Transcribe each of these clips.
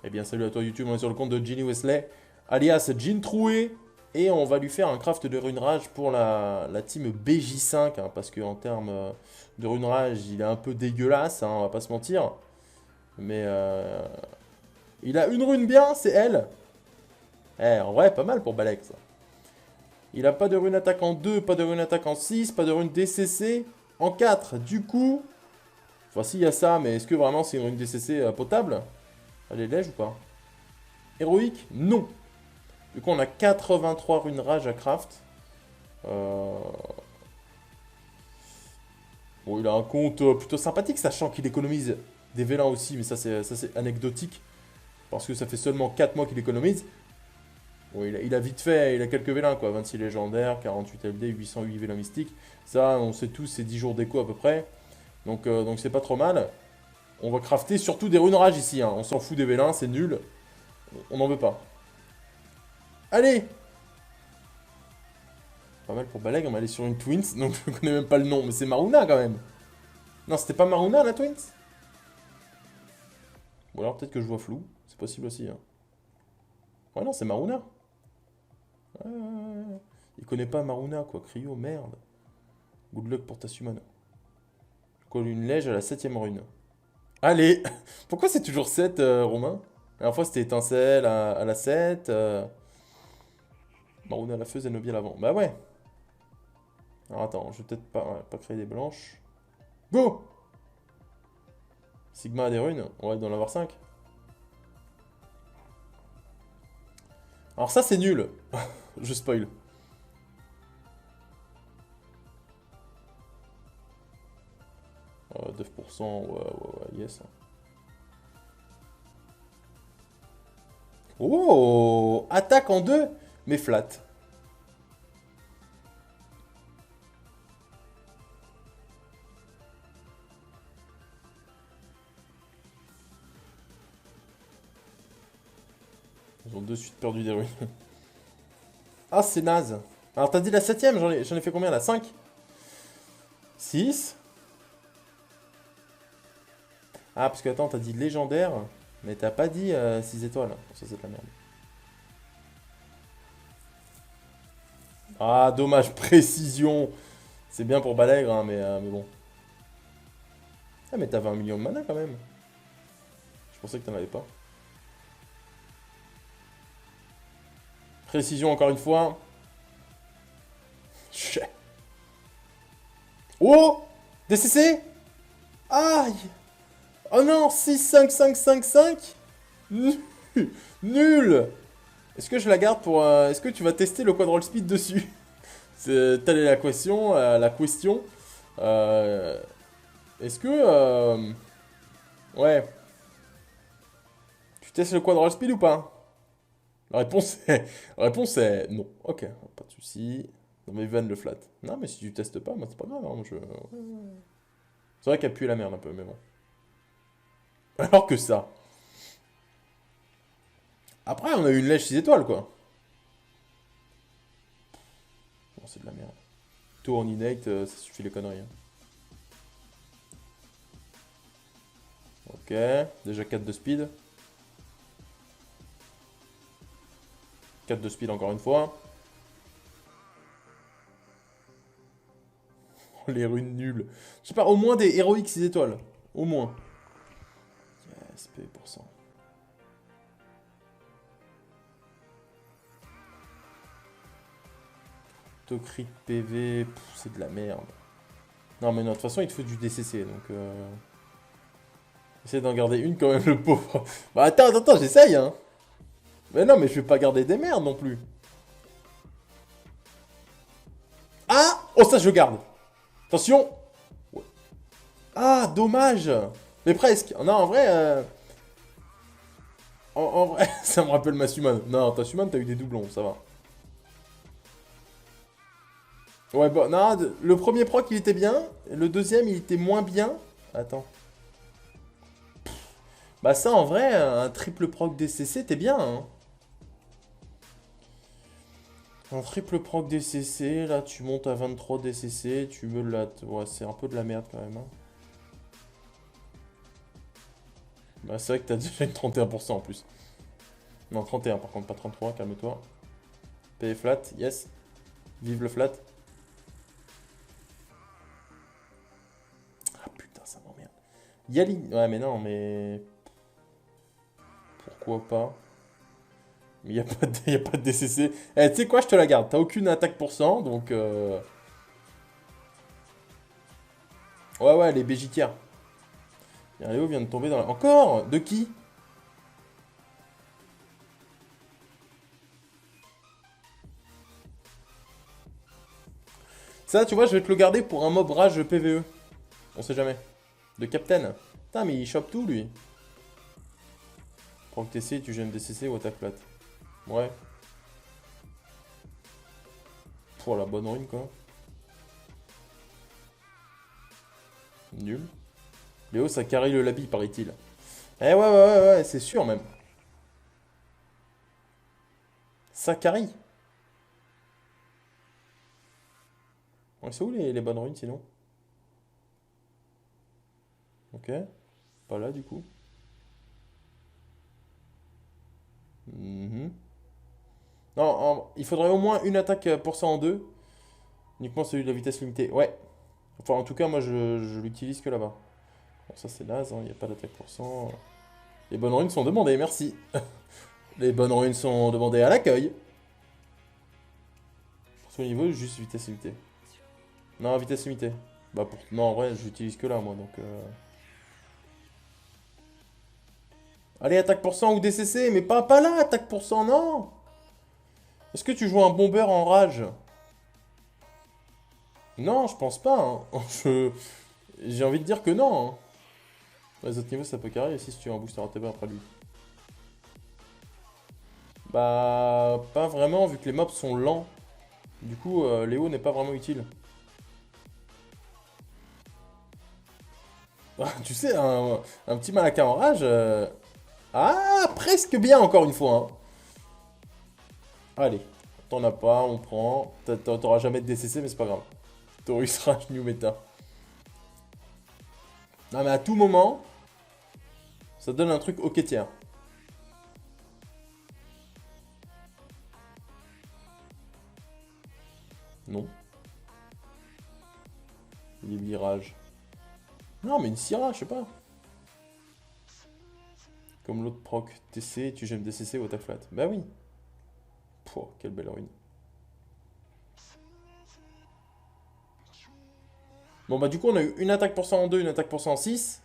Eh bien, salut à toi YouTube, on est sur le compte de Ginny Wesley, alias Jean Troué. Et on va lui faire un craft de runage pour la team BJ5, hein, parce qu'en termes de runage, il est un peu dégueulasse, hein, on va pas se mentir. Mais il a une rune bien, c'est elle. Eh, en vrai, pas mal pour Balek, ça. Il a pas de rune attaque en 2, pas de rune attaque en 6, pas de rune DCC en 4. Du coup, voici, il y a ça, mais est-ce que vraiment c'est une rune DCC potable? Elle est lège ou pas? Héroïque? Non. Du coup, on a 83 runes rage à craft. Euh, Bon, il a un compte plutôt sympathique, sachant qu'il économise des vélins aussi, mais ça c'est anecdotique, parce que ça fait seulement 4 mois qu'il économise. Bon, il a vite fait, il a quelques vélins, quoi. 26 légendaires, 48 LD, 808 vélins mystiques. Ça, on sait tous, c'est 10 jours d'écho à peu près. Donc c'est pas trop mal. On va crafter surtout des runes rage ici, hein. On s'en fout des vélins, c'est nul. On n'en veut pas. Allez! Pas mal pour Baleg, on va aller sur une Twins, donc je connais même pas le nom, mais c'est Maruna quand même. Non, c'était pas Maruna la Twins? Ou alors peut-être que je vois flou, c'est possible aussi, hein. Ouais, non, c'est Maruna. Ouais, ouais, ouais. Il connaît pas Maruna, quoi. Cryo, merde. Good luck pour ta summon. Colle une lège à la 7ème rune. Allez! Pourquoi c'est toujours 7, Romain? La dernière fois c'était étincelle à la 7. Maruna à la feu, Zenobia à l'avant. Bah ouais. Alors attends, je vais peut-être pas, ouais, pas créer des blanches. Go! Sigma a des runes, on va en avoir 5. Alors ça c'est nul. Je spoil. 9%, ouais, ouais, ouais, yes. Oh! Attaque en 2, mais flat. Ils ont de suite perdu des runes. Ah, c'est naze. Alors t'as dit la 7ème, j'en ai fait combien là? 5? 6? Ah, parce que attends, t'as dit légendaire, mais t'as pas dit 6 étoiles. Ça, c'est de la merde. Ah, dommage, précision. C'est bien pour Balègre, hein, mais bon. Ah, mais t'avais 1 million de mana quand même. Je pensais que t'en avais pas. Précision encore une fois. Chais. Oh! DCC? Aïe! Oh non, 6, 5, 5, 5, 5. Nul! Est-ce que je la garde pour... Est-ce que tu vas tester le quadroll speed dessus? Telle est la question. Euh, Est-ce que... ouais. Tu testes le quadroll speed ou pas? La réponse est non. Ok, pas de souci. Dans mes vannes le flat. Non, mais si tu testes pas, moi c'est pas grave, hein, c'est vrai qu'elle pue la merde un peu, mais bon. Alors que ça. Après, on a eu une lèche 6 étoiles, quoi. Bon, c'est de la merde. Tour en innate, ça suffit les conneries, hein. Ok, déjà 4 de speed. 4 de speed encore une fois. Les runes nulles. Je sais pas, au moins des héroïques 6 étoiles. Au moins. Yes, P%. Autocrit PV, c'est de la merde. Non, mais non, de toute façon, il te faut du DCC, donc... Essaye d'en garder une quand même, le pauvre. Bah attends, j'essaye, hein. Mais non, mais je vais pas garder des merdes non plus. Ah! Oh, ça, je garde. Attention. Ouais. Ah, dommage. Mais presque. Non, en vrai... en vrai, ça me rappelle ma summon. Non, ta summon, t'as eu des doublons, ça va. Ouais, bon, non, le premier proc, il était bien. Le deuxième, il était moins bien. Attends. Bah ça, en vrai, un triple proc DCC, t'es bien, hein. Un triple proc DCC, là, tu montes à 23 DCC, tu me la... Ouais, c'est un peu de la merde, quand même, hein. Bah, c'est vrai que t'as déjà une 31% en plus. Non, 31 par contre, pas 33, calme-toi. Paye flat, yes. Vive le flat. Ah putain, ça m'emmerde. Yali. Ouais, mais non, mais. Pourquoi pas? Mais y a pas de DCC. Eh, tu sais quoi, je te la garde. T'as aucune attaque pour cent, donc. Ouais, ouais, les bégiquières. Léo vient de tomber dans la. Encore? De qui? Ça, tu vois, je vais te le garder pour un mob rage PVE. On sait jamais. De Captain. Putain, mais il chope tout, lui. Prends le TC, tu gênes DCC ou attaque plate. Ouais. Pour la bonne rune, quoi. Nul. Léo, ça carry le labi, paraît-il. Eh ouais, ouais, ouais, ouais, c'est sûr, même. Ça carry. Ouais, c'est où les bonnes runes, sinon? Ok. Pas là, du coup. Mhm. Non, il faudrait au moins une attaque pour ça en deux. Uniquement celui de la vitesse limitée. Ouais. Enfin, en tout cas, moi, je l'utilise que là-bas. Bon, ça, c'est naze, hein, il n'y a pas d'attaque pour cent. Les bonnes runes sont demandées, merci. Les bonnes runes sont demandées à l'accueil. Pour ce niveau, juste vitesse limitée. Non, vitesse limitée. Bah, pour... Non, en vrai, j'utilise que là, moi, donc... Allez, attaque pour cent ou DCC, mais pas là, attaque pour cent, non. Est-ce que tu joues un bomber en rage? Non, je pense pas, hein. J'ai envie de dire que non, hein. Les autres niveaux, ça peut carrer si tu as un booster ATB après lui. Bah, pas vraiment, vu que les mobs sont lents. Du coup, Léo n'est pas vraiment utile. Tu sais, un petit Malaka en rage... Ah, presque bien encore une fois, hein. Allez, t'en as pas, on prend. T'auras jamais de DCC, mais c'est pas grave. Taurus Rage New Meta. Non, mais à tout moment, ça donne un truc ok tiers. Non. Les virages. Non, mais une Syrah, je sais pas. Comme l'autre proc. TC, tu gèmes DCC ou attaque flat. Bah oui. Pouah, quelle belle ruine. Bon, bah du coup, on a eu une attaque pour cent en 2, une attaque pour cent en 6.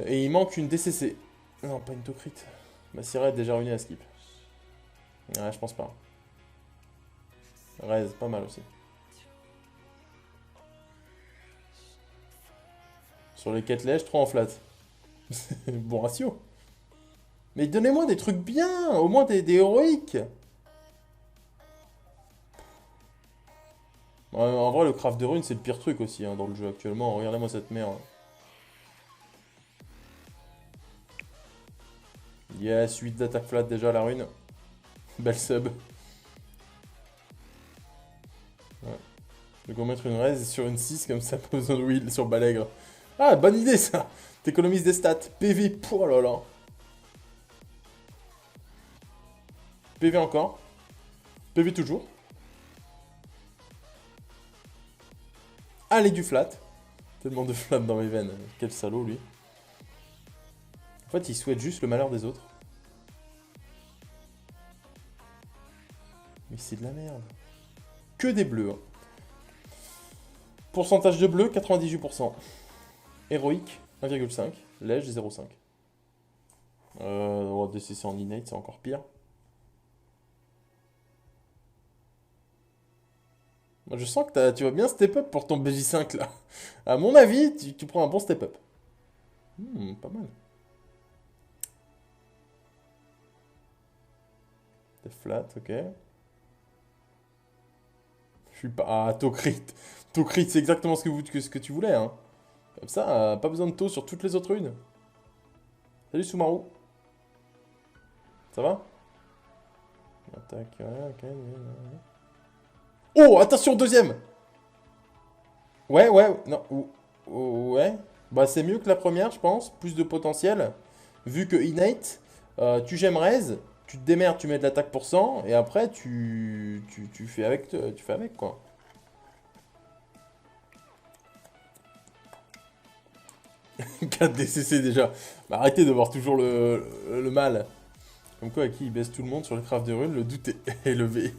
Et il manque une DCC. Non, pas une Tocrit. Ma Syrah est déjà ruinée à skip. Ouais, je pense pas. Rez, pas mal aussi. Sur les quêtes lèges, 3 en flat. Bon ratio. Mais donnez-moi des trucs bien, au moins des héroïques. En vrai, le craft de runes, c'est le pire truc aussi hein, dans le jeu actuellement. Regardez-moi cette merde. Yes, 8 d'attaque flat déjà la rune. Belle sub. Ouais. Donc on va mettre une raise sur une 6 comme ça, pas besoin de wheel sur Balègre. Ah, bonne idée ça. T'économises des stats. PV, oh là là. PV encore. PV toujours. Allez du flat. Tellement de flat dans mes veines. Quel salaud lui. En fait, il souhaite juste le malheur des autres. Mais c'est de la merde. Que des bleus. Hein. Pourcentage de bleu, 98%. Héroïque, 1,5. Lège, 0,5. DCC en innate, c'est encore pire. Moi, je sens que tu vas bien step up pour ton BJ5 là. À mon avis, tu prends un bon step up. Pas mal. T'es flat, ok. Je suis pas. Ah, Tocrit. Tocrit, c'est exactement ce que tu voulais, hein. Comme ça, pas besoin de taux sur toutes les autres runes. Salut Sumaru. Ça va? Attaque, ouais, ok. Oh, attention, deuxième! Ouais, ouais, non, ouais. Bah, c'est mieux que la première, je pense. Plus de potentiel. Vu que Innate, tu gemmes raise, tu te démerdes, tu mets de l'attaque pour 100, et après, tu fais avec, tu fais avec, quoi. 4 DCC déjà. Bah, arrêtez de voir toujours le mal. Comme quoi, à qui il baisse tout le monde sur le craft de runes, le doute est élevé.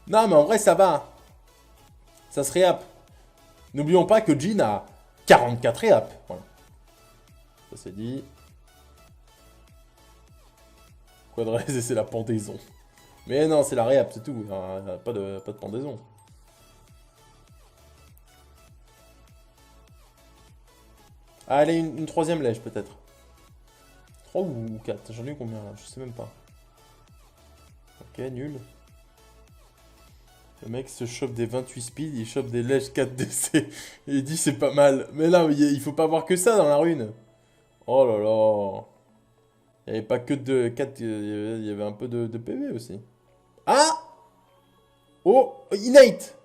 Non, mais en vrai, ça va. Ça se réap. N'oublions pas que Jin a 44 réap. Voilà. Ça c'est dit. Quadraise et c'est la pendaison. Mais non, c'est la réap, c'est tout. Enfin, pas de pendaison. Allez, une troisième lèche peut-être. 3 ou 4, j'en ai eu combien là? Je sais même pas. Ok, nul. Le mec se chope des 28 speed, il chope des lèches 4 DC. Et il dit c'est pas mal. Mais non, mais il faut pas voir que ça dans la rune. Oh là là. Il n'y avait pas que de 4, il y avait un peu de PV aussi. Ah! Oh! Innate!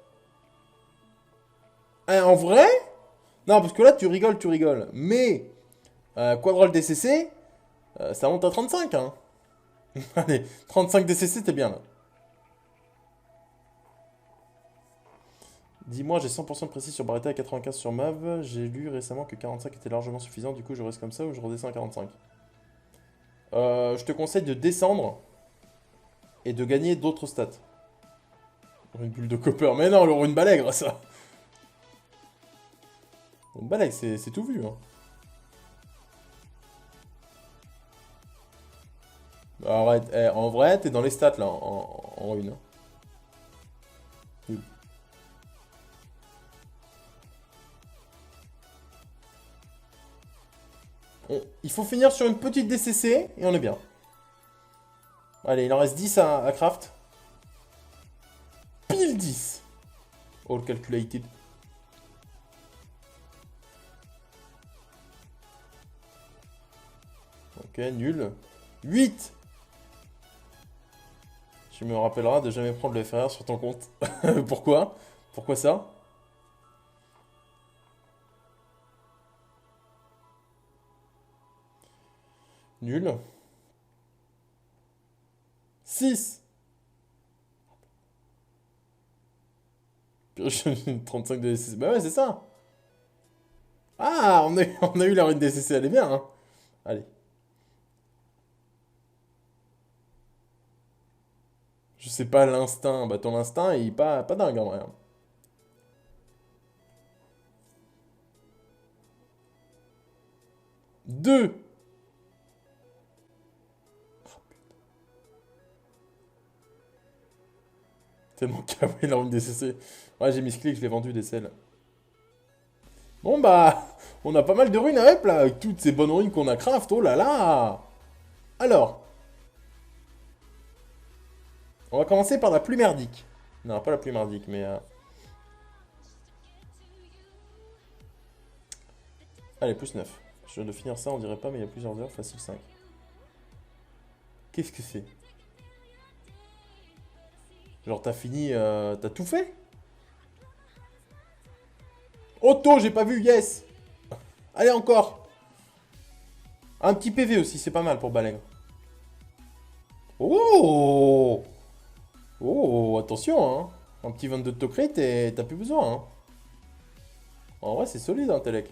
En vrai? Non, parce que là, tu rigoles, tu rigoles. Mais, Quadroll DCC, ça monte à 35, hein. Allez, 35 DCC, t'es bien là. Dis-moi, j'ai 100% de précis sur Barretta et 95 sur Mav. J'ai lu récemment que 45 était largement suffisant, du coup je reste comme ça ou je redescends à 45. Je te conseille de descendre et de gagner d'autres stats. Une bulle de copper. Mais non, une balègre, ça. Une balègre, c'est tout vu, hein. Arrête, en vrai, t'es dans les stats là, en une. Nul. Il faut finir sur une petite DCC et on est bien. Allez, il en reste 10 à craft. Pile 10. All calculated. Ok, nul. 8. Tu me rappelleras de jamais prendre le FR sur ton compte. Pourquoi? Pourquoi ça? Nul. 6. 35 de DCC. Bah ouais, c'est ça. Ah, on a eu la rune DCC, elle est bien, hein. Allez. Je sais pas l'instinct. Bah ton instinct, il est pas dingue en vrai, hein. 2. Tellement kawaii la rune DCC. Ouais, j'ai mis ce clic, je l'ai vendu des selles. Bon bah, on a pas mal de runes à up là, avec toutes ces bonnes runes qu'on a craft, oh là là. Alors, on va commencer par la plus merdique. Non, pas la plus merdique, mais... Allez, plus 9. Je viens de finir ça, on dirait pas, mais il y a plusieurs heures, facile 5. Qu'est-ce que c'est? Genre, t'as fini, t'as tout fait? Auto, j'ai pas vu, yes. Allez, encore. Un petit PV aussi, c'est pas mal pour Balègue. Oh! Oh, attention, hein. Un petit 22 de tocrit et t'as plus besoin, hein. En vrai, c'est solide, hein, Telek.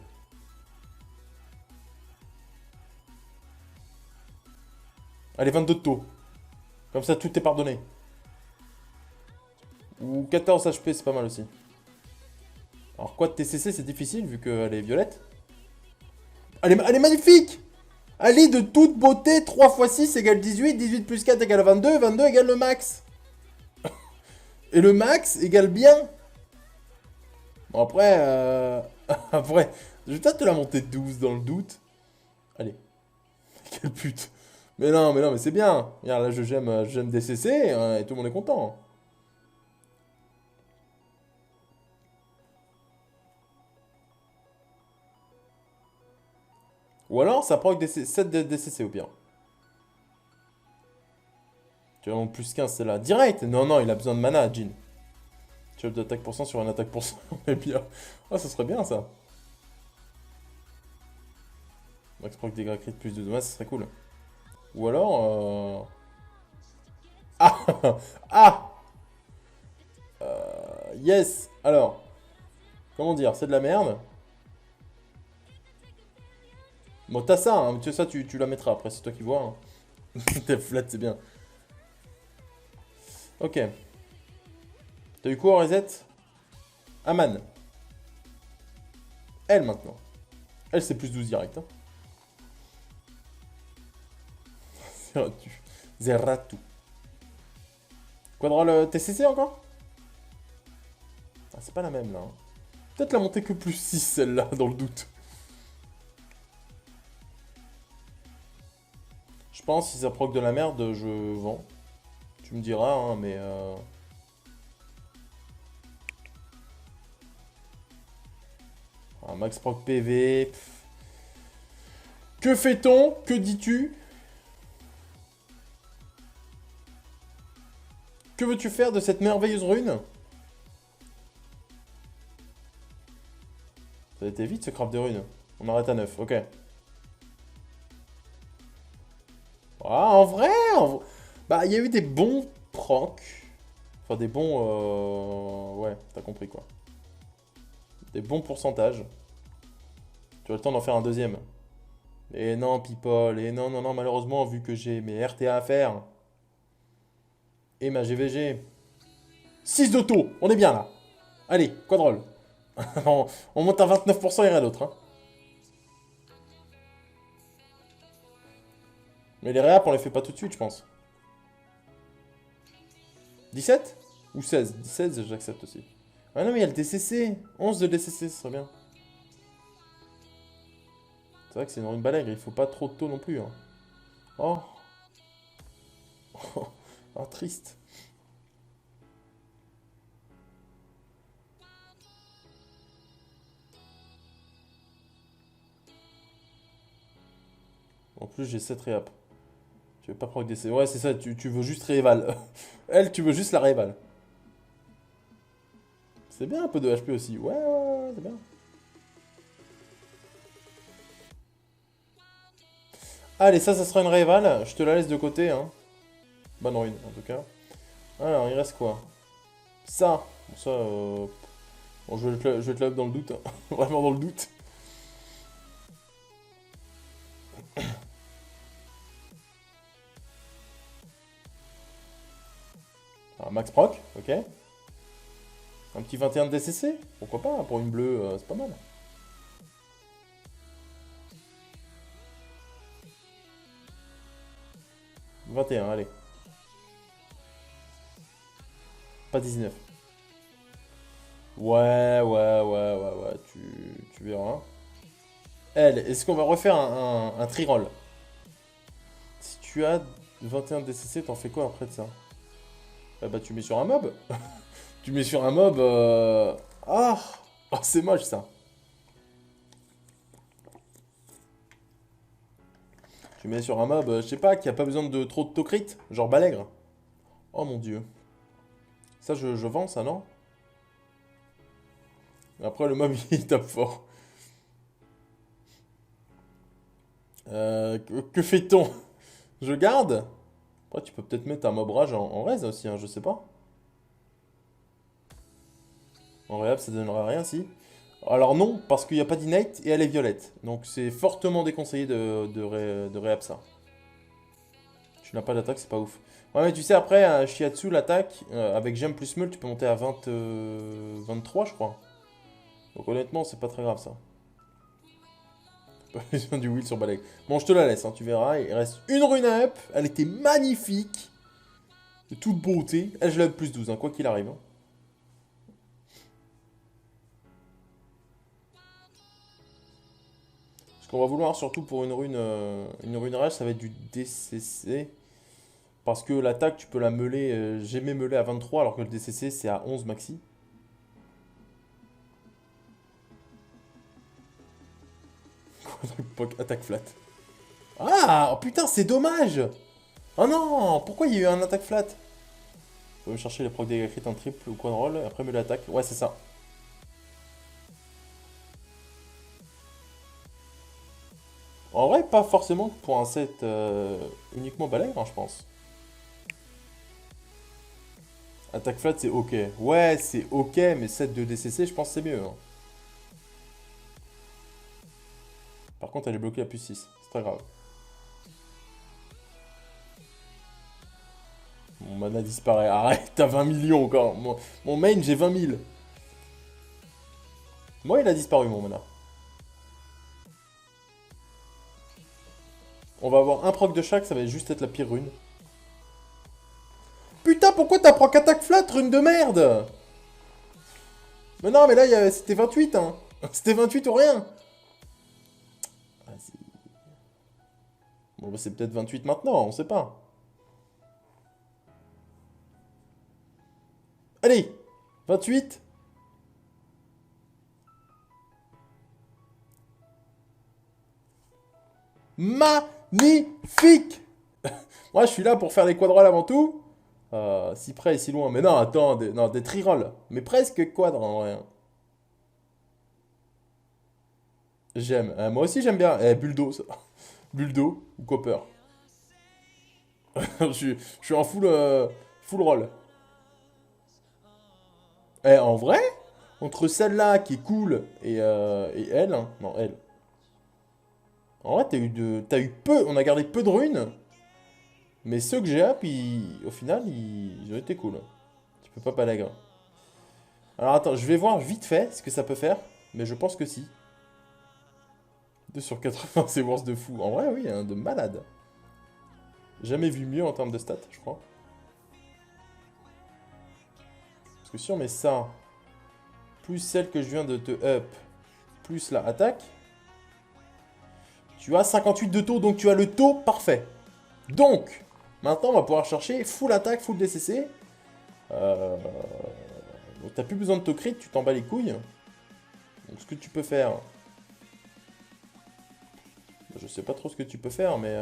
Allez, 22 de taux. Comme ça, tout est pardonné. Ou 14 HP, c'est pas mal aussi. Alors, quoi de TCC, c'est difficile vu qu'elle est violette. Elle est magnifique! Elle est de toute beauté. 3 x 6 égale 18. 18 plus 4 égale 22. 22 égale le max. Et le max égale bien. Bon, après, après, je vais peut-être te la monter de 12 dans le doute. Allez. Quelle pute. Mais non, mais c'est bien. Regarde, là, j'aime DCC et tout le monde est content. Ou alors, ça proc 7 DCC au pire. Tu vas en plus 15, c'est là. Direct! Non, non, il a besoin de mana, Jin. Tu as d'attaque % sur une attaque %. On est bien. Ah, ça serait bien ça. Max proc dégâts crit plus de dommages, ça serait cool. Ou alors... Ah Ah Yes. Alors, comment dire, c'est de la merde. Bon, t'as ça, hein. Tu sais, ça, tu la mettras après, c'est toi qui vois. Hein. T'es flat, c'est bien. Ok. T'as eu quoi en reset? Aman. Elle, maintenant. Elle, c'est plus 12 direct. Hein. Zeratu. Zeratu. Quadrole TCC encore? Ah, c'est pas la même, là. Hein. Peut-être la montée que plus 6, celle-là, dans le doute. Je pense, si ça proc de la merde, je vends. Tu me diras, hein, mais... Ah, max proc PV... Pff. Que fait-on? Que dis-tu? Que veux-tu faire de cette merveilleuse rune? Ça a été vite ce craft de rune. On arrête à 9, ok. Ah, bah, il y a eu des bons procs. Enfin, des bons... Ouais, t'as compris quoi. Des bons pourcentages. Tu as le temps d'en faire un deuxième. Et non, people. Et non, non, non, malheureusement, vu que j'ai mes RTA à faire. Et ma GVG. 6 d'auto, on est bien là. Allez, quadroll. on monte à 29% et rien d'autre. Hein. Mais les réaps, on les fait pas tout de suite, je pense. 17 ou 16? 16, j'accepte aussi. Ah non, mais il y a le DCC. 11 de DCC, ce serait bien. C'est vrai que c'est une balègue, il faut pas trop de taux non plus. Hein. Oh. Oh, triste. En plus, j'ai 7 réap. Tu veux pas proc DC. Ouais, c'est ça, tu veux juste rééval. Elle, tu veux juste la rééval. C'est bien un peu de HP aussi. Ouais, ouais, ouais, c'est bien. Allez, ça sera une rééval. Je te la laisse de côté. Hein. Bonne ruine, en tout cas. Alors, il reste quoi? Ça. Bon, ça, bon, je vais te la up dans le doute. Hein. Vraiment dans le doute. Alors, max proc, ok. Un petit 21 de DCC. Pourquoi pas? Pour une bleue, c'est pas mal. « 21, allez. Pas 19. Ouais, tu verras. Elle, est-ce qu'on va refaire un tri-roll? Si tu as 21 DCC, t'en fais quoi après de ça? Eh bah tu mets sur un mob. Tu mets sur un mob... Ah oh, c'est moche ça. Tu mets sur un mob, je sais pas, qui a pas besoin de trop de tocrit, genre balègre. Oh mon dieu. Ça je vends ça, non? Après le mob il tape fort. Que fait-on? Je garde? Après, tu peux peut-être mettre un mob rage en raise aussi, hein, je sais pas. En réhab, ça donnera rien si. Alors non, parce qu'il n'y a pas d'innate et elle est violette. Donc c'est fortement déconseillé de réhab ça. Tu n'as pas d'attaque, c'est pas ouf. Ouais, mais tu sais, après, à Shiatsu, l'attaque, avec gemme plus mul, tu peux monter à 20, 23, je crois. Donc honnêtement, c'est pas très grave ça. Pas besoin du wheel sur Balek. Bon, je te la laisse, hein, tu verras. Il reste une rune à up. Elle était magnifique. De toute beauté. Elle, je l'ai up plus 12, hein, quoi qu'il arrive. Hein. Ce qu'on va vouloir, surtout pour une rune rage, ça va être du DCC. Parce que l'attaque, tu peux la meuler. J'ai mes meulé à 23, alors que le DCC, c'est à 11 maxi. Attaque flat. Ah, oh putain, c'est dommage. Oh non, pourquoi il y a eu un attaque flat? Faut me chercher les procs dégâts crit en triple ou quadroll, et après me l'attaque. Ouais, c'est ça. En vrai, pas forcément pour un set uniquement balègue, hein, je pense. Attaque flat, c'est ok. Ouais, c'est ok, mais set de DCC, je pense que c'est mieux. Hein. Par contre, elle est bloquée à plus 6. C'est très grave. Mon mana disparaît. Arrête, t'as 20 millions encore. Mon main, j'ai 20 000. Moi, il a disparu, mon mana. On va avoir un proc de chaque, ça va juste être la pire rune. Putain, pourquoi t'apprends qu'attaque flat, rune de merde? Mais non, mais là, c'était 28, hein. C'était 28 ou rien. Vas-y. Bon, bah, c'est peut-être 28 maintenant, on sait pas. Allez, 28. Magnifique. Moi, je suis là pour faire les quadrolls avant tout. Si près et si loin. Mais non, attends, non, des trirolls. Mais presque quadres en vrai. Hein. J'aime. Moi aussi, j'aime bien. Buldo, ça. Buldo ou Copper. Je suis en full roll. En vrai, entre celle-là qui est cool et elle, hein, non, elle. En vrai, t'as eu peu, on a gardé peu de runes, mais ceux que j'ai up, au final, ils ont été cool. Tu peux pas palagre. Alors attends, je vais voir vite fait ce que ça peut faire, mais je pense que si. 2 sur 80, c'est worse de fou. En vrai, oui, hein, de malade. Jamais vu mieux en termes de stats, je crois. Parce que si on met ça, plus celle que je viens de te up, plus la attaque, tu as 58 de taux, donc tu as le taux parfait. Donc, maintenant, on va pouvoir chercher full attaque, full DCC. Donc, t'as plus besoin de taux crit, tu t'en bats les couilles. Donc, ce que tu peux faire... Je sais pas trop ce que tu peux faire, mais...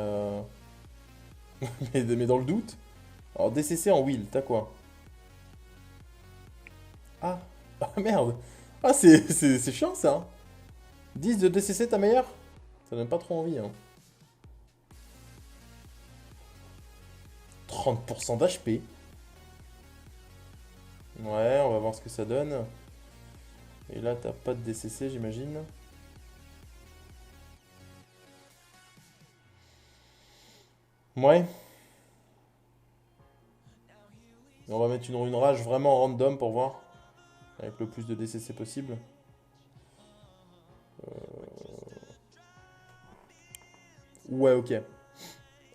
mais dans le doute... Alors, DCC en wheel, t'as quoi? Ah, ah merde. Ah, c'est chiant, ça. Hein. 10 de DCC, ta meilleure? Ça donne pas trop envie, hein. 30% d'HP. Ouais, on va voir ce que ça donne. Et là, t'as pas de DCC, j'imagine. Ouais. On va mettre une rune rage vraiment random pour voir. Avec le plus de DCC possible. Ouais, ok.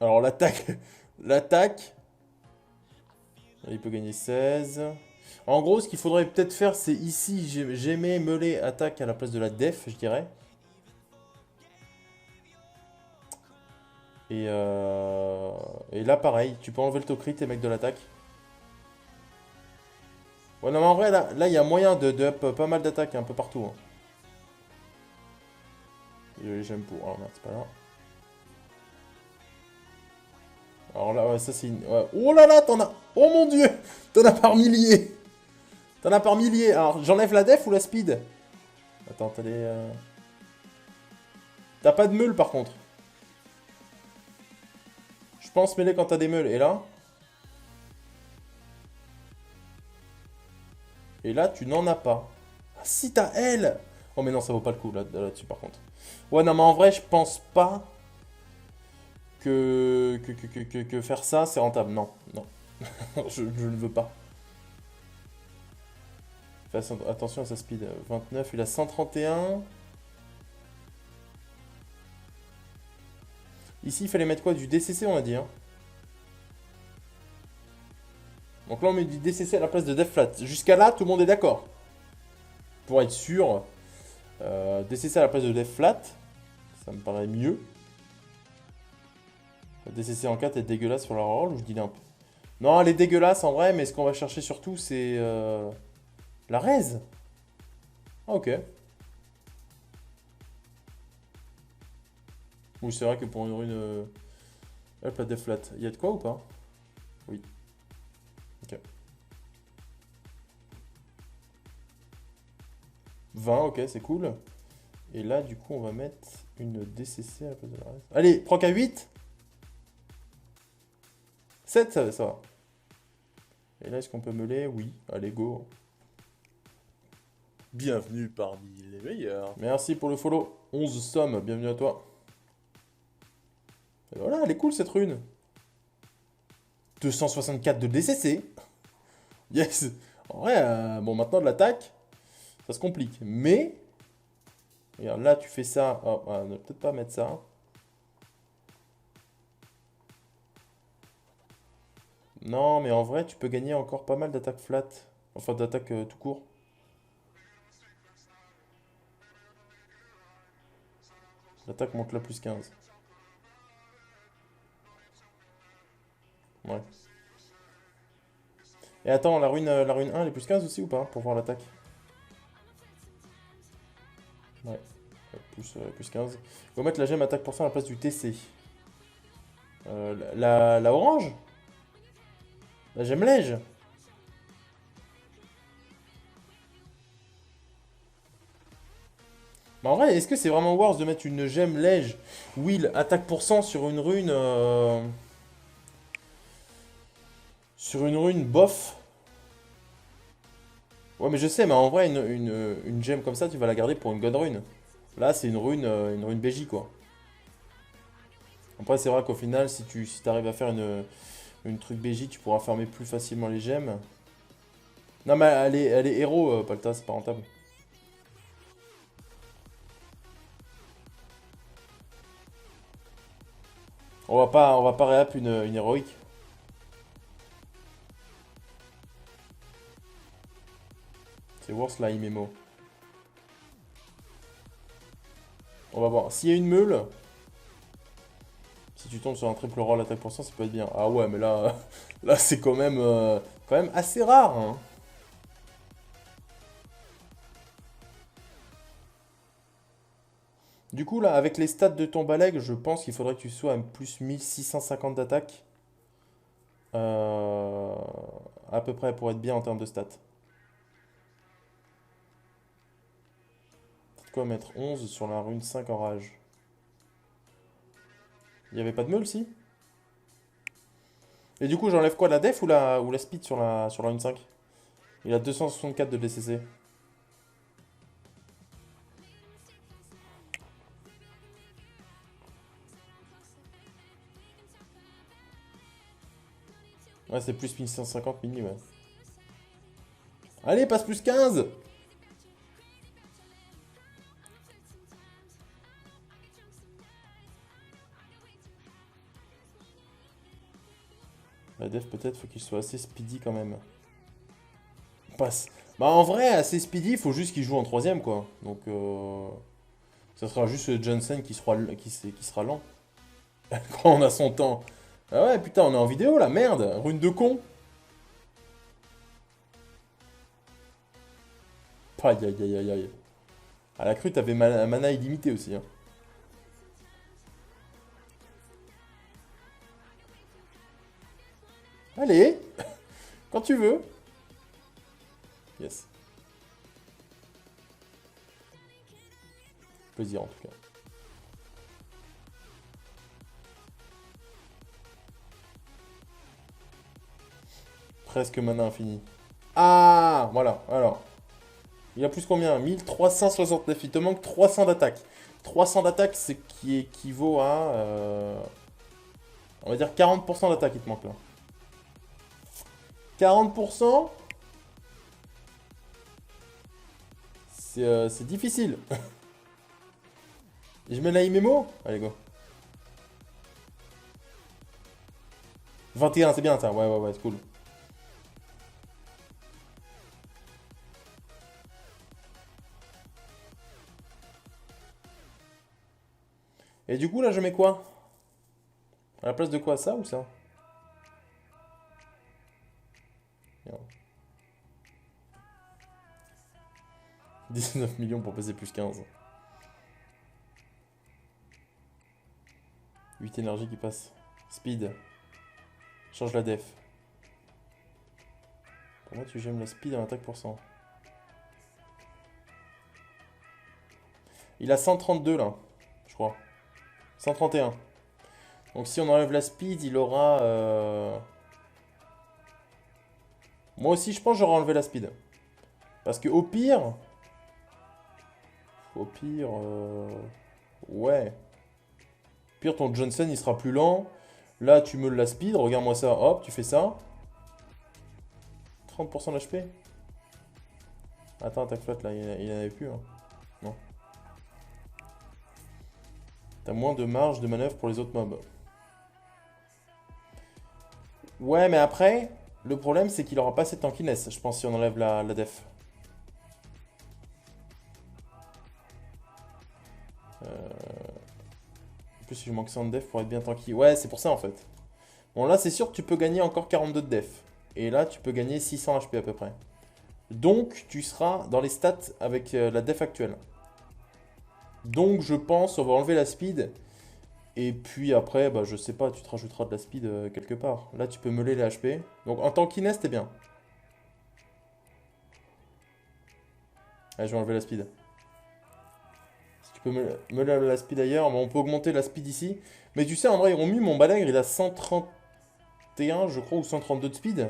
Alors, l'attaque... L'attaque... Il peut gagner 16. En gros, ce qu'il faudrait peut-être faire, c'est ici, j'aimais melee attaque à la place de la def, je dirais. Et là, pareil, tu peux enlever le taux crit et mec de l'attaque. Ouais, non, mais en vrai, là, il y a moyen de up pas mal d'attaques un peu partout. Hein. J'aime pour. Alors, merde, c'est pas là. Alors là, ouais, ça c'est une. Ouais. Oh là là, t'en as. Oh mon dieu! T'en as par milliers! T'en as par milliers! Alors, j'enlève la def ou la speed? Attends, t'as des. T'as pas de meule par contre. Je pense mêler quand t'as des meules. Et là? Et là, tu n'en as pas. Ah, si t'as elle! Oh, mais non, ça vaut pas le coup là-dessus par contre. Ouais, non, mais en vrai, je pense pas que faire ça, c'est rentable. Non, non. je ne veux pas. Fais attention à sa speed. 29, il a 131. Ici, il fallait mettre quoi? Du DCC, on a dit. Hein. Donc là, on met du DCC à la place de Def Flat. Jusqu'à là, tout le monde est d'accord. Pour être sûr, DCC à la place de Def Flat, ça me paraît mieux. La DCC en 4 est dégueulasse sur la roll ou je dis un peu. Non, elle est dégueulasse en vrai, mais ce qu'on va chercher surtout, c'est la raise. Ah, ok. Oui, c'est vrai que pour une rune... hop, la Def Flat. Il y a de quoi ou pas? Oui. Ok. 20, ok, c'est cool. Et là, du coup, on va mettre une DCC à la place de la reste. Allez, proc à 8. 7, ça va. Et là, est-ce qu'on peut meuler? Oui. Allez, go. Bienvenue parmi les meilleurs. Merci pour le follow. 11 sommes, bienvenue à toi. Et voilà, elle est cool cette rune. 264 de DCC. Yes. En vrai, bon, maintenant de l'attaque, ça se complique. Mais, regarde, là, tu fais ça. Oh, on va peut-être pas mettre ça. Non, mais en vrai, tu peux gagner encore pas mal d'attaques flat. Enfin, d'attaques tout court. L'attaque monte là plus 15. Ouais. Et attends, la rune 1, elle est plus 15 aussi ou pas? Pour voir l'attaque. Ouais. Plus 15. On va mettre la gemme attaque pour ça à la place du TC. La orange? La gemme lège? Mais en vrai, est-ce que c'est vraiment worth de mettre une gemme lège Will attaque pour cent sur une rune sur une rune bof? Ouais, mais je sais, mais en vrai, une gemme comme ça, tu vas la garder pour une god rune. Là, c'est une rune BJ, quoi. Après, c'est vrai qu'au final, si t'arrives à faire une truc BJ, tu pourras farmer plus facilement les gemmes. Non, mais elle est héros, Palta, c'est pas rentable. On va pas réap une héroïque. C'est worse là, Imemo. On va voir. S'il y a une meule, si tu tombes sur un triple roll attaque pour cent, ça peut être bien. Ah ouais, mais là, là c'est quand même assez rare, hein. Du coup, là, avec les stats de ton Baleg, je pense qu'il faudrait que tu sois à plus 1650 d'attaque. Euh, à peu près pour être bien en termes de stats. Peut-être quoi mettre 11 sur la rune 5 en rage. Il n'y avait pas de meule, si? Et du coup, j'enlève quoi, la def ou la speed sur la rune 5? Il a 264 de DCC. Ouais, c'est plus 1150 mini, ouais. Allez, passe plus 15! La def, peut-être, faut qu'il soit assez speedy quand même. Passe. Bah, en vrai, assez speedy, il faut juste qu'il joue en troisième, quoi. Donc, ça sera juste Johnson qui sera lent. Quand on a son temps. Ah ouais, putain, on est en vidéo là, merde! Rune de con! Aïe aïe aïe aïe aïe. À la crue, t'avais mana illimité aussi, hein. Allez! Quand tu veux! Yes. Plaisir en tout cas. Presque mana infini. Ah! Voilà, alors. Il a plus combien? 1369. Il te manque 300 d'attaque. 300 d'attaque, c'est qui équivaut à... on va dire 40% d'attaque, il te manque là. 40%? C'est difficile. Et je mets la IMMO? Allez, go. 21, c'est bien ça. Ouais, ouais, ouais, c'est cool. Et du coup, là, je mets quoi? À la place de quoi? Ça ou ça? Merde. 19 millions pour passer plus 15. 8 énergie qui passe. Speed. Change la def. Pour moi, tu j'aime la speed en attaque pour cent. Il a 132 là. je crois. 131. Donc si on enlève la speed, il aura... Moi aussi, je pense que j'aurais enlevé la speed. Parce que au pire... Au pire... Ouais. Au pire, ton Johnson, il sera plus lent. Là, tu meules la speed. Regarde-moi ça. Hop, tu fais ça. 30% d'HP. Attends, attaque flotte, là. Il n'y en avait plus. Hein. Non. T'as moins de marge de manœuvre pour les autres mobs. Ouais, mais après, le problème, c'est qu'il aura pas cette tankiness, je pense, si on enlève la def. En plus, si je manque 100 de def pour être bien tanky. Ouais, c'est pour ça, en fait. Bon, là, c'est sûr que tu peux gagner encore 42 de def. Et là, tu peux gagner 600 HP à peu près. Donc, tu seras dans les stats avec la def actuelle. Donc, je pense, on va enlever la speed. Et puis après, bah, je sais pas, tu te rajouteras de la speed quelque part. Là, tu peux meuler les HP. Donc, en tankiness, t'es bien. Allez, je vais enlever la speed. Si tu peux meuler la speed ailleurs, bon, on peut augmenter la speed ici. Mais tu sais, en vrai, ils ont mis mon balègre, il a 131, je crois, ou 132 de speed.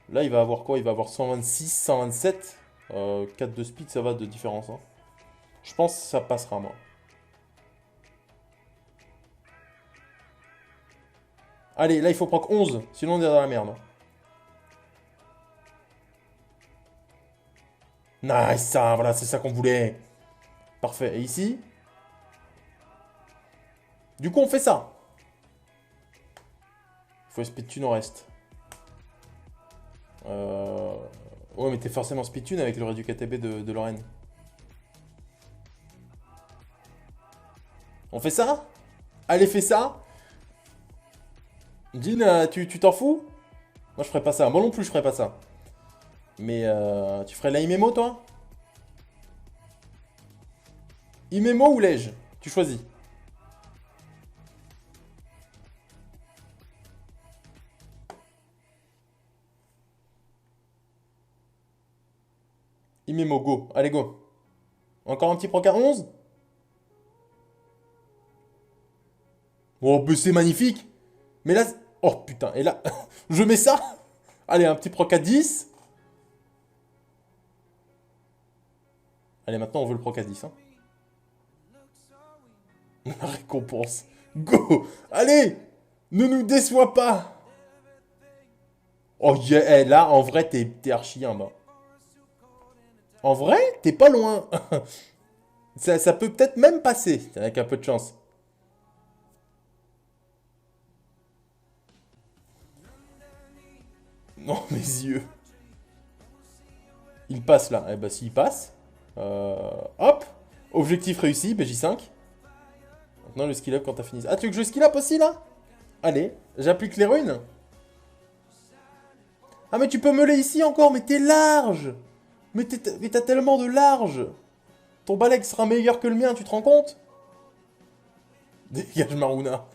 Là, il va avoir quoi? Il va avoir 126, 127. 4 de speed, ça va de différence. Hein. Je pense que ça passera, moi. Allez, là, il faut prendre 11, sinon on est dans la merde. Nice, ça, voilà, c'est ça qu'on voulait. Parfait. Et ici? Du coup, on fait ça. Il faut speed tune au reste. Ouais, mais t'es forcément speed tune avec le réduit KTB de Lorraine. On fait ça? Allez, fais ça. Jean, tu t'en fous? Moi, je ferais pas ça. Moi non plus, je ferais pas ça. Mais tu ferais la Imemo, toi? Imemo ou Lège? Tu choisis. Imemo, go. Allez, go. Encore un petit proc à 11? Oh, mais c'est magnifique. Mais là... Oh, putain. Et là, je mets ça. Allez, un petit proc à 10. Allez, maintenant, on veut le proc à 10. Hein. La récompense. Go. Allez. Ne nous déçois pas. Oh, yeah. Eh, là, en vrai, t'es archi un, bah. En vrai, t'es pas loin. Ça peut peut-être même passer, avec un peu de chance. Non, mes yeux. Il passe là. Eh bah, s'il passe. Hop. Objectif réussi, BJ5. Maintenant, le skill up quand t'as fini. Ah, tu veux que je skill up aussi là? Allez, j'applique les runes. Ah, mais tu peux meuler ici encore, mais t'es large. Mais t'as tellement de large. Ton balègue sera meilleur que le mien, tu te rends compte? Dégage Maruna.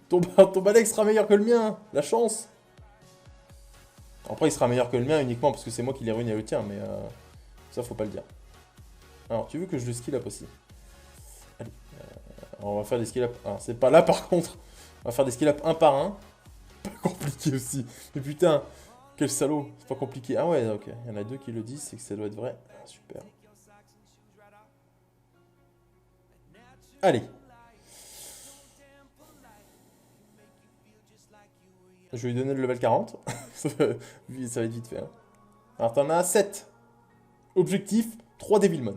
Ton balègue sera meilleur que le mien. La chance. Après, il sera meilleur que le mien uniquement parce que c'est moi qui l'ai ruiné le tien, mais ça, faut pas le dire. Alors, tu veux que je le skill up aussi? Allez. On va faire des skill up. Alors, c'est pas là par contre. On va faire des skill up un par un. Pas compliqué aussi. Mais putain, quel salaud. C'est pas compliqué. Ah ouais, ok. Il y en a deux qui le disent, c'est que ça doit être vrai. Ah, super. Allez. Je vais lui donner le level 40. Ça va être vite fait. Hein. Alors, t'en as 7. Objectif, 3 Devilmon.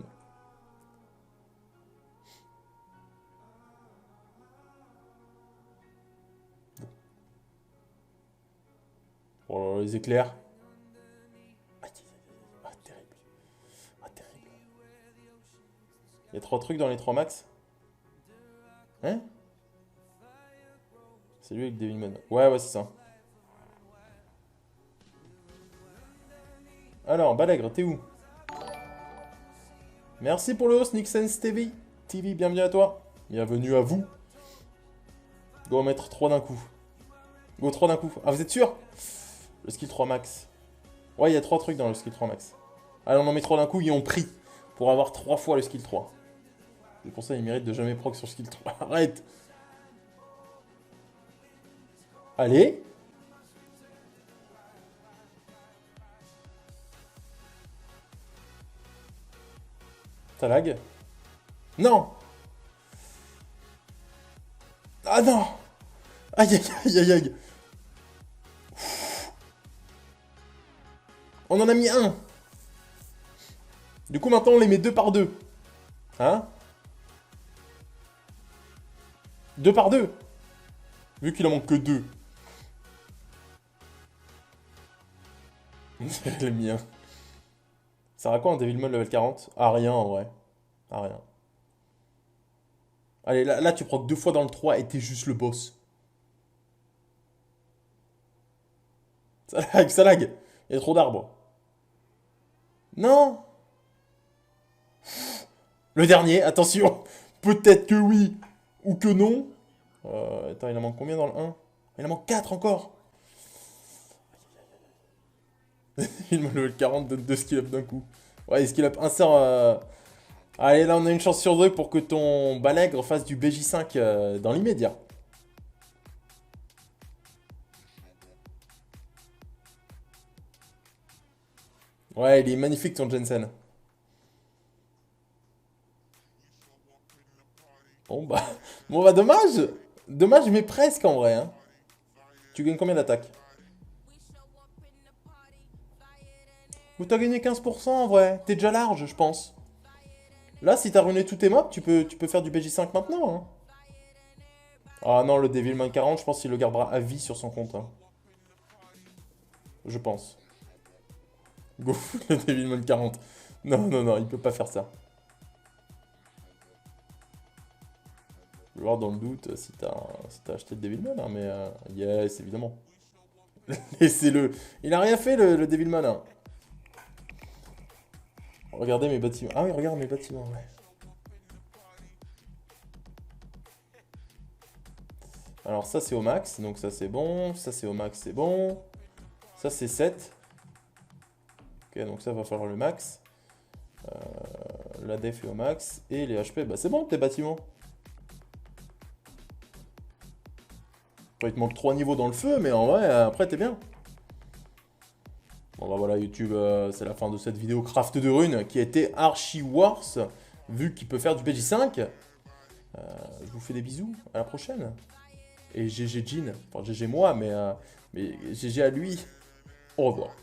Oh, les éclairs. Ah, terrible. Ah, terrible. Il y a 3 trucs dans les 3 max. Hein? C'est lui avec Devilmon. Ouais, c'est ça. Alors, Balègre, t'es où? Merci pour le host, Nixense TV. TV, bienvenue à toi. Bienvenue à vous. Go en mettre 3 d'un coup. Go 3 d'un coup. Ah, vous êtes sûr? Le skill 3 max. Ouais, il y a 3 trucs dans le skill 3 max. Allez, on en met 3 d'un coup et on prie pour avoir 3 fois le skill 3. C'est pour ça qu'il mérite de jamais proc sur skill 3. Arrête. Allez. Ça lag. Non. Ah non. Aïe aïe aïe aïe aïe. On en a mis un. Du coup maintenant on les met 2 par 2. Hein? 2 par 2. Vu qu'il en manque que 2. C'est le mien. Ça sert à quoi un Devilmon level 40? Ah rien en vrai. Ah rien. Allez, là tu procs 2 fois dans le 3 et t'es juste le boss. Ça lag, ça lag. Il y a trop d'arbres. Non. Le dernier, attention. Peut-être que oui ou que non. Attends, il en manque combien dans le 1? Il en manque 4 encore. Il me level 40 donne 2 skill up d'un coup. Ouais, skill up insert. Allez, là on a une chance sur 2 pour que ton Balègre fasse du BJ5 dans l'immédiat. Ouais, il est magnifique ton Jensen. Bon bah, bon bah dommage. Dommage mais presque en vrai. Hein. Tu gagnes combien d'attaque? Ou t'as gagné 15% en vrai. T'es déjà large, je pense. Là, si t'as ruiné tous tes mobs, tu peux faire du BJ5 maintenant. Hein. Ah non, le Devilman 40, je pense qu'il le gardera à vie sur son compte. Hein. Je pense. Go, le Devilman 40. Non, non, non, il peut pas faire ça. Je vais voir dans le doute si t'as acheté le Devilman, hein, mais yes, évidemment. Laissez-le. Il a rien fait, le Devilman. Hein. Regardez mes bâtiments. Ah oui, regarde mes bâtiments, ouais. Alors ça c'est au max, donc ça c'est bon. Ça c'est au max, c'est bon. Ça c'est 7. Ok, donc ça va falloir le max. La def est au max. Et les HP, bah c'est bon tes bâtiments. Il te manque 3 niveaux dans le feu, mais en vrai, après t'es bien. Bon bah voilà YouTube, c'est la fin de cette vidéo craft de runes qui a été archi worse, vu qu'il peut faire du PJ5. Je vous fais des bisous, à la prochaine. Et GG Jean, enfin GG moi, mais GG à lui. Au revoir.